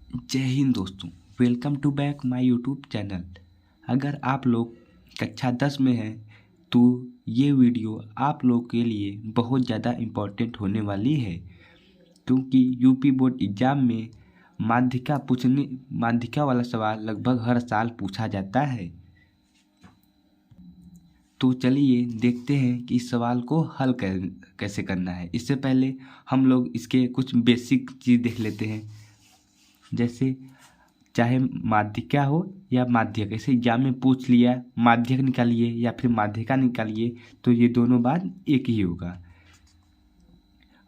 जय हिंद दोस्तों। Welcome to back my YouTube channel. अगर आप लोग कक्षा 10 में हैं तो ये वीडियो आप लोग के लिए बहुत ज़्यादा इम्पोर्टेंट होने वाली है, क्योंकि यूपी बोर्ड एग्ज़ाम में माध्यिका वाला सवाल लगभग हर साल पूछा जाता है। तो चलिए देखते हैं कि इस सवाल को हल कैसे करना है। इससे पहले हम लोग इसके कुछ बेसिक चीज़ देख लेते हैं। जैसे चाहे माध्यिका हो या माध्यक, ऐसे एग्जाम में पूछ लिया माध्यक निकालिए या फिर माध्यिका निकालिए, तो ये दोनों बात एक ही होगा।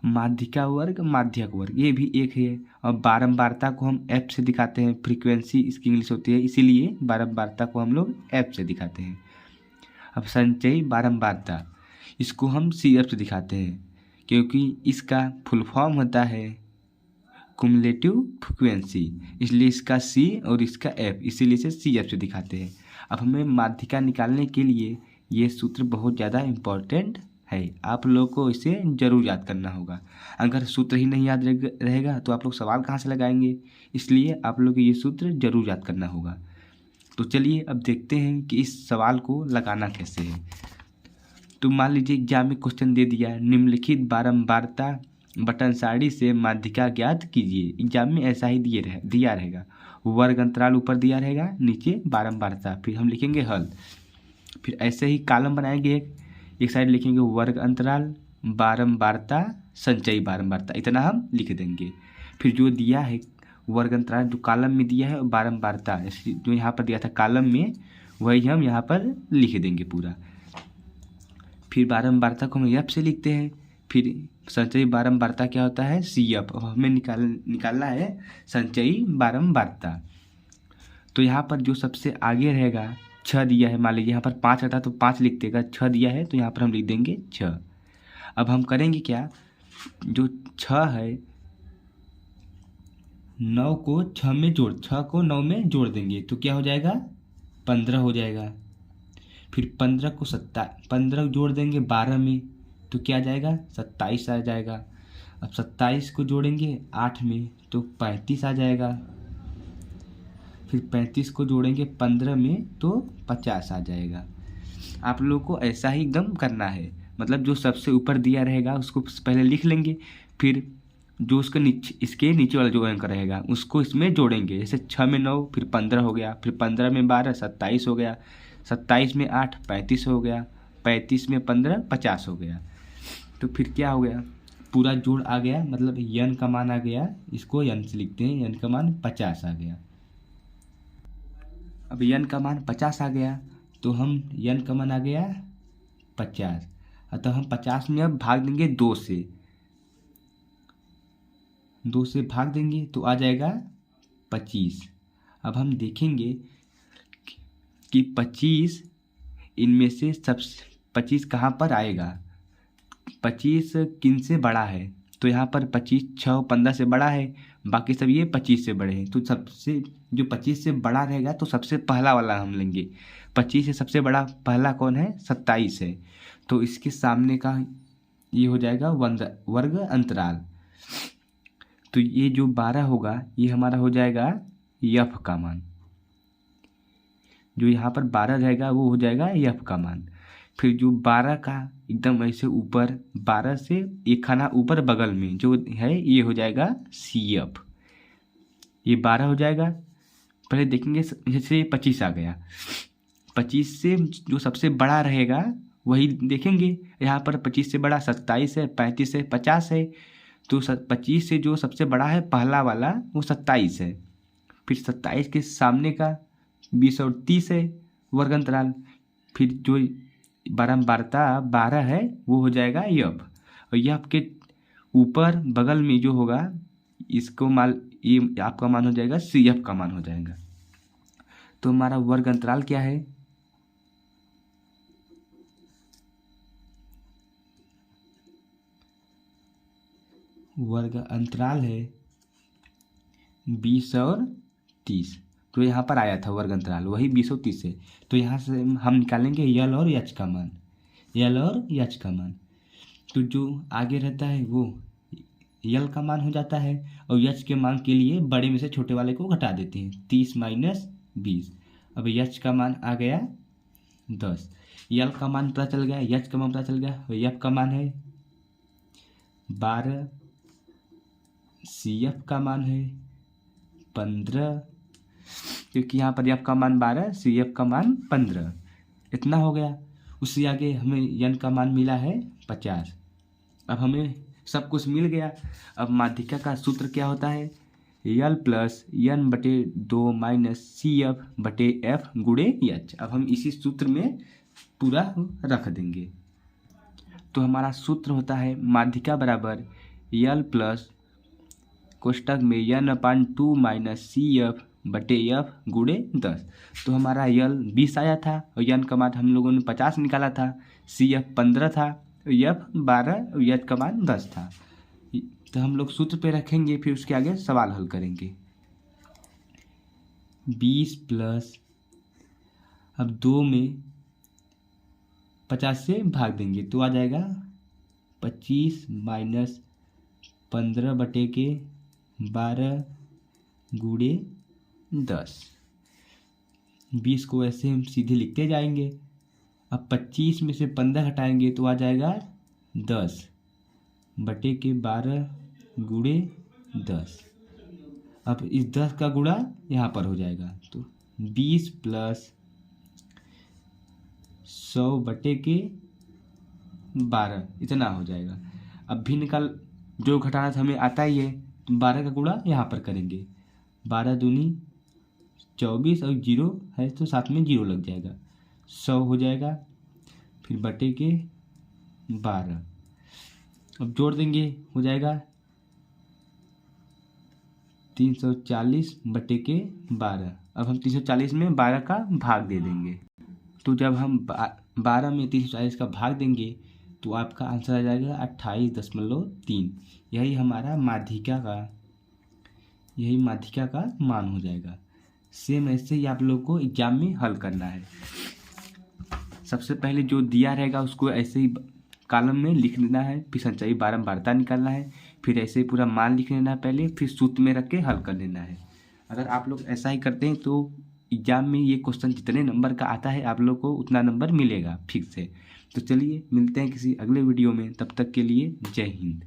माध्यिका वर्ग माध्यक वर्ग ये भी एक है। और बारंबारता को हम एफ से दिखाते हैं। फ्रीक्वेंसी इसकी इंग्लिश होती है, इसीलिए बारंबारता को हम लोग एफ से दिखाते हैं। अब संचयी बारंबारता, इसको हम सी एफ से दिखाते हैं, क्योंकि इसका फुल फॉर्म होता है कुमुलेटिव फ्रीक्वेंसी, इसलिए इसका सी और इसका एफ, इसीलिए इसे सी एफ से दिखाते हैं। अब हमें माध्यिका निकालने के लिए ये सूत्र बहुत ज़्यादा इम्पोर्टेंट है, आप लोग को इसे ज़रूर याद करना होगा। अगर सूत्र ही नहीं याद रहेगा तो आप लोग सवाल कहाँ से लगाएंगे, इसलिए आप लोग को ये सूत्र ज़रूर याद करना होगा। तो चलिए अब देखते हैं कि इस सवाल को लगाना कैसे है। तो मान लीजिए एग्जाम में क्वेश्चन दे दिया, निम्नलिखित बारंबारता बटन सारणी से माध्यिका ज्ञात कीजिए। एग्जाम में ऐसा ही दिया रहेगा, वर्ग अंतराल ऊपर दिया रहेगा, नीचे बारंबारता, फिर हम लिखेंगे हल। फिर ऐसे ही कॉलम बनाएंगे, एक साइड लिखेंगे वर्ग अंतराल बारंबारता संचयी बारंबारता, इतना हम लिख देंगे। फिर जो दिया है वर्ग अंतराल जो कॉलम में दिया है, बारंबारता जो यहाँ पर दिया था कॉलम में, वही हम यहाँ पर लिख देंगे पूरा। फिर बारंबारता को हम एफ से लिखते हैं। फिर संचयी बारंबारता क्या होता है, सी एफ। अब हमें निकालना है संचयी बारंबारता। तो यहाँ पर जो सबसे आगे रहेगा 6 दिया है, मान लीजिए यहाँ पर 5 रहता तो 5 लिख देगा, 6 दिया है तो यहाँ पर हम लिख देंगे 6। अब हम करेंगे क्या, जो 6 है 9 को 6 में 6 को 9 में जोड़ देंगे तो क्या हो जाएगा, 15 हो जाएगा। फिर 15 को 15 जोड़ देंगे 12 में तो क्या आ जाएगा, 27 आ जाएगा। अब 27 को जोड़ेंगे 8 में तो 35 आ जाएगा। फिर 35 को जोड़ेंगे 15 में तो 50 आ जाएगा। आप लोगों को ऐसा ही एकदम करना है, मतलब जो सबसे ऊपर दिया रहेगा उसको पहले लिख लेंगे, फिर जो उसके नीचे इसके नीचे वाला जो अंक रहेगा उसको इसमें जोड़ेंगे। जैसे 6 में 9 फिर 15 हो गया, फिर 15 में 12 27 हो गया, 27 में 8 35 हो गया, 35 में 15 50 हो गया। तो फिर क्या हो गया, पूरा जोड़ आ गया, मतलब यन का मान आ गया, इसको यन से लिखते हैं, यन का मान 50 आ गया। अब यन का मान 50 आ गया तो हम यन का मान आ गया 50, अतः हम 50 में अब भाग देंगे 2 से, 2 से भाग देंगे तो आ जाएगा 25। अब हम देखेंगे कि 25 इनमें से सब 25 कहाँ पर आएगा, 25 किन से बड़ा है, तो यहाँ पर 25 6 और 15 से बड़ा है, बाकी सब ये 25 से बड़े हैं। तो सबसे जो 25 से बड़ा रहेगा तो सबसे पहला वाला हम लेंगे। 25 से सबसे बड़ा पहला कौन है, 27 है, तो इसके सामने का ये हो जाएगा वर्ग अंतराल। तो ये जो 12 होगा ये हमारा हो जाएगा यफ का मान, जो यहाँ पर 12 रहेगा वो हो जाएगा यफ का मान। फिर जो 12 का एकदम ऐसे ऊपर 12 से एक खाना ऊपर बगल में जो है ये हो जाएगा सी एफ, ये 12 हो जाएगा। पहले देखेंगे जैसे 25 आ गया, 25 से जो सबसे बड़ा रहेगा वही देखेंगे। यहाँ पर 25 से बड़ा 27 है, 35 है, 50 है, तो 25 से जो सबसे बड़ा है पहला वाला वो 27 है। फिर 27 के सामने का 20 और 30 है वर्ग अंतराल। फिर जो बारंबारता 12 है वो हो जाएगा यफ, और यफ के ऊपर बगल में जो होगा इसको ये आपका मान हो जाएगा सी एफ का मान हो जाएगा। तो हमारा वर्ग अंतराल क्या है, वर्ग अंतराल है 20 और 30। तो यहाँ पर आया था वर्ग अंतराल वही 20 और 30 है, तो यहाँ से हम निकालेंगे यल और एच का मान, यल और एच का मान। तो जो आगे रहता है वो यल का मान हो जाता है और यच के मान के लिए बड़े में से छोटे वाले को घटा देते हैं, 30 माइनस 20। अब यच का मान आ गया 10, यल का मान पता चल गया, यच का मान पता चल गया, यफ का मान है 12, सी एफ का मान है 15, क्योंकि यहाँ पर एफ का मान 12, सी एफ का मान 15, इतना हो गया। उससे आगे हमें यन का मान मिला है 50। अब हमें सब कुछ मिल गया। अब माध्यिका का सूत्र क्या होता है, यल प्लस यन बटे 2 माइनस सी एफ बटे एफ गुणे एच। अब हम इसी सूत्र में पूरा रख देंगे। तो हमारा सूत्र होता है माध्यिका बराबर यल प्लस कोष्टक में यन अपान 2 माइनस सी एफ बटे एफ गुणे 10। तो हमारा यल 20 आया था और यन का मान हम लोगों ने 50 निकाला था, सी एफ 15 था, एफ 12 और यच का मान 10 था। तो हम लोग सूत्र पे रखेंगे, फिर उसके आगे सवाल हल करेंगे। 20 प्लस, अब 2 में 50 से भाग देंगे तो आ जाएगा 25 माइनस 15 बटे के 12 गुणे 10। 20 को ऐसे हम सीधे लिखते जाएंगे। अब 25 में से 15 घटाएंगे तो आ जाएगा 10 बटे के 12 गुणे 10। अब इस 10 का गुणा यहाँ पर हो जाएगा, तो 20 प्लस 100 बटे के 12 इतना हो जाएगा। अब भी निकाल, जो घटाना था हमें आता ही है, तो 12 का गुणा यहाँ पर करेंगे, 12 दूनी 24 और 0 है तो साथ में 0 लग जाएगा, 100 हो जाएगा, फिर बटे के 12। अब जोड़ देंगे, हो जाएगा 340 बटे के 12। अब हम 340 में 12 का भाग दे देंगे। तो जब हम 12 में 340 का भाग देंगे तो आपका आंसर आ जाएगा 28.3। यही हमारा माध्यिका का मान हो जाएगा। सेम ऐसे ही आप लोग को एग्जाम में हल करना है। सबसे पहले जो दिया रहेगा उसको ऐसे ही कॉलम में लिख देना है, फिर संचयी बारंबारता निकालना है, फिर ऐसे पूरा मान लिख लेना है पहले, फिर सूत्र में रख के हल कर लेना है। अगर आप लोग ऐसा ही करते हैं तो एग्जाम में ये क्वेश्चन जितने नंबर का आता है आप लोग को उतना नंबर मिलेगा फिक्स है। तो चलिए मिलते हैं किसी अगले वीडियो में, तब तक के लिए जय हिंद।